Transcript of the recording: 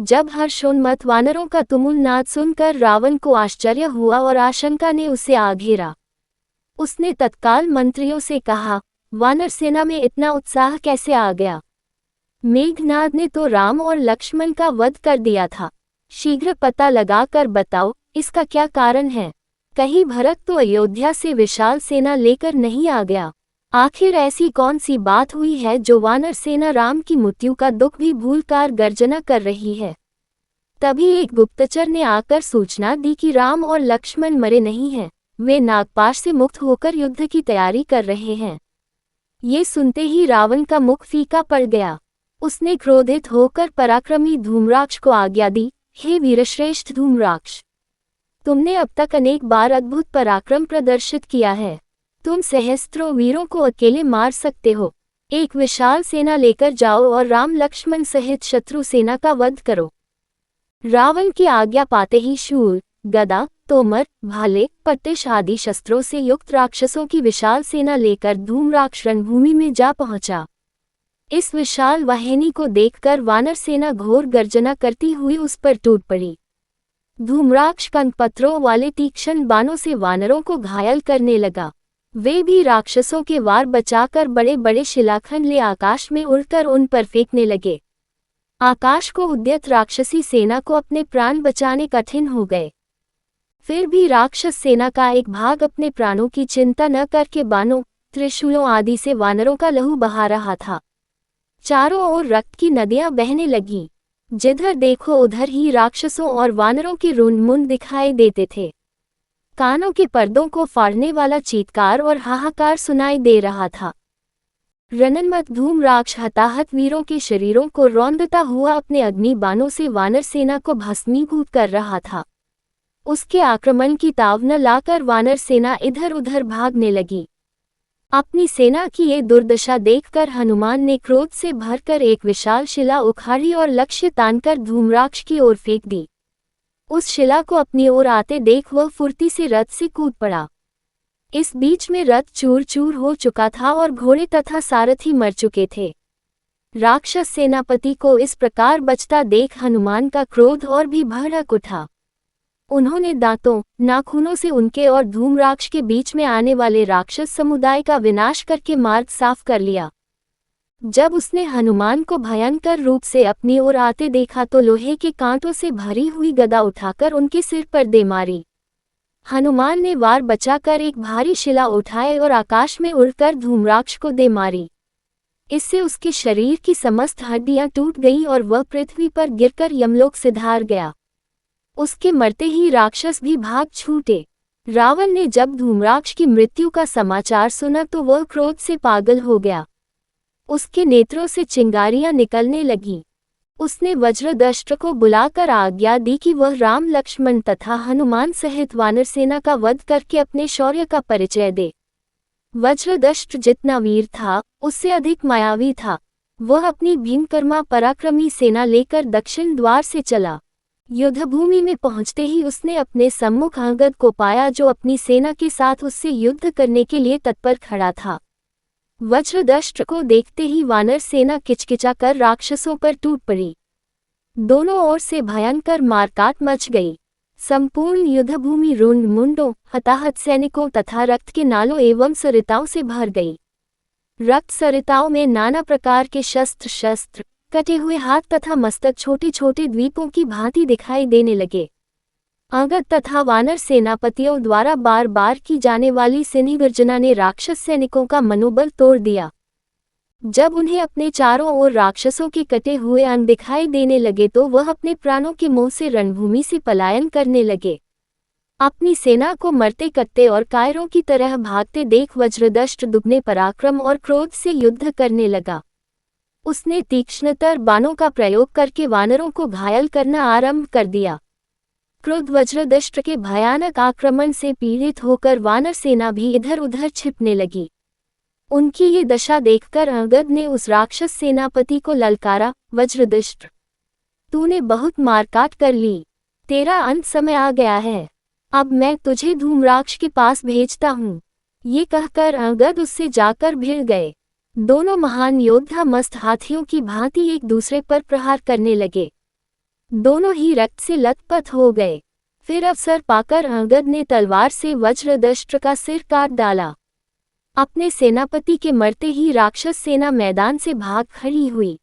जब हर्षोन्मत्त वानरों का तुमुल नाद सुनकर रावण को आश्चर्य हुआ और आशंका ने उसे आ घेरा। उसने तत्काल मंत्रियों से कहा, वानर सेना में इतना उत्साह कैसे आ गया? मेघनाद ने तो राम और लक्ष्मण का वध कर दिया था। शीघ्र पता लगाकर बताओ, इसका क्या कारण है? कहीं भरत तो अयोध्या से विशाल सेना लेकर नहीं आ गया? आखिर ऐसी कौन सी बात हुई है जो वानर सेना राम की मृत्यु का दुख भी भूलकर गर्जना कर रही है? तभी एक गुप्तचर ने आकर सूचना दी कि राम और लक्ष्मण मरे नहीं हैं, वे नागपाश से मुक्त होकर युद्ध की तैयारी कर रहे हैं। ये सुनते ही रावण का मुख फीका पड़ गया। उसने क्रोधित होकर पराक्रमी धूम्राक्ष को आज्ञा दी, हे वीरश्रेष्ठ धूम्राक्ष, तुमने अब तक अनेक बार अद्भुत पराक्रम प्रदर्शित किया है। तुम सहस्त्रों वीरों को अकेले मार सकते हो। एक विशाल सेना लेकर जाओ और राम लक्ष्मण सहित शत्रु सेना का वध करो। रावण की आज्ञा पाते ही शूल, गदा, तोमर, भाले, पट्टिश आदि शस्त्रों से युक्त राक्षसों की विशाल सेना लेकर धूम्राक्ष रणभूमि में जा पहुंचा। इस विशाल वाहिनी को देखकर वानर सेना घोर गर्जना करती हुई उस पर टूट पड़ी। धूम्राक्ष कंदपत्रों वाले तीक्ष्ण बाणों से वानरों को घायल करने लगा। वे भी राक्षसों के वार बचाकर बड़े बड़े शिलाखंड ले आकाश में उड़कर उन पर फेंकने लगे। आकाश को उद्यत राक्षसी सेना को अपने प्राण बचाने कठिन हो गए। फिर भी राक्षस सेना का एक भाग अपने प्राणों की चिंता न करके बाणों, त्रिशूलों आदि से वानरों का लहू बहा रहा था। चारों ओर रक्त की नदियां बहने लगीं। जिधर देखो उधर ही राक्षसों और वानरों के रुंड-मुंड दिखाई देते थे। कानों के पर्दों को फाड़ने वाला चीत्कार और हाहाकार सुनाई दे रहा था। रणन्मत्त धूम्राक्ष हताहत वीरों के शरीरों को रौंदता हुआ अपने अग्नि बाणों से वानर सेना को भस्मीभूत कर रहा था। उसके आक्रमण की ताव न लाकर वानर सेना इधर उधर भागने लगी। अपनी सेना की ये दुर्दशा देखकर हनुमान ने क्रोध से भरकर एक विशाल शिला उखाड़ी और लक्ष्य तानकर धूम्राक्ष की ओर फेंक दी। उस शिला को अपनी ओर आते देख वह फुर्ती से रथ से कूद पड़ा। इस बीच में रथ चूर चूर हो चुका था और घोड़े तथा सारथी मर चुके थे। राक्षस सेनापति को इस प्रकार बचता देख हनुमान का क्रोध और भी भड़क उठा। उन्होंने दांतों, नाखूनों से उनके और धूम्राक्ष के बीच में आने वाले राक्षस समुदाय का विनाश करके मार्ग साफ कर लिया। जब उसने हनुमान को भयंकर रूप से अपनी ओर आते देखा तो लोहे के कांटों से भरी हुई गदा उठाकर उनके सिर पर दे मारी। हनुमान ने वार बचाकर एक भारी शिला उठाए और आकाश में उड़कर धूम्राक्ष को दे मारी। इससे उसके शरीर की समस्त हड्डियां टूट गईं और वह पृथ्वी पर गिरकर यमलोक सिधार गया। उसके मरते ही राक्षस भी भाग छूटे। रावण ने जब धूम्राक्ष की मृत्यु का समाचार सुना तो वह क्रोध से पागल हो गया। उसके नेत्रों से चिंगारियां निकलने लगीं। उसने वज्रदष्ट को बुलाकर आज्ञा दी कि वह राम लक्ष्मण तथा हनुमान सहित वानर सेना का वध करके अपने शौर्य का परिचय दे। वज्रदष्ट जितना वीर था, उससे अधिक मायावी था। वह अपनी भीमकर्मा पराक्रमी सेना लेकर दक्षिण द्वार से चला। युद्धभूमि में पहुंचते ही उसने अपने सम्मुख अंगद को पाया, जो अपनी सेना के साथ उससे युद्ध करने के लिए तत्पर खड़ा था। वज्रदष्ट को देखते ही वानर सेना किचकिचाकर राक्षसों पर टूट पड़ी। दोनों ओर से भयंकर मारकाट मच गई। संपूर्ण युद्धभूमि रुंड मुंडों, हताहत सैनिकों तथा रक्त के नालों एवं सरिताओं से भर गई। रक्त सरिताओं में नाना प्रकार के शस्त्र, कटे हुए हाथ तथा मस्तक छोटे छोटे द्वीपों की भांति दिखाई देने लगे। अंगद तथा वानर सेनापतियों द्वारा बार बार की जाने वाली सिन्ही गर्जना ने राक्षस सैनिकों का मनोबल तोड़ दिया। जब उन्हें अपने चारों ओर राक्षसों के कटे हुए अंग दिखाई देने लगे तो वह अपने प्राणों के मोह से रणभूमि से पलायन करने लगे। अपनी सेना को मरते कट्टे और कायरों की तरह भागते देख वज्रदष्ट दुगने पराक्रम और क्रोध से युद्ध करने लगा। उसने तीक्ष्णतर बाणों का प्रयोग करके वानरों को घायल करना आरंभ कर दिया। क्रोध वज्रदष्ट के भयानक आक्रमण से पीड़ित होकर वानर सेना भी इधर उधर छिपने लगी। उनकी ये दशा देखकर अंगद ने उस राक्षस सेनापति को ललकारा, वज्रदष्ट, तूने बहुत मारकाट कर ली, तेरा अंत समय आ गया है। अब मैं तुझे धूम्राक्ष के पास भेजता हूँ। ये कहकर अंगद उससे जाकर भिड़ गए। दोनों महान योद्धा मस्त हाथियों की भांति एक दूसरे पर प्रहार करने लगे। दोनों ही रक्त से लथपथ हो गए। फिर अवसर पाकर अंगद ने तलवार से वज्रदष्ट का सिर काट डाला। अपने सेनापति के मरते ही राक्षस सेना मैदान से भाग खड़ी हुई।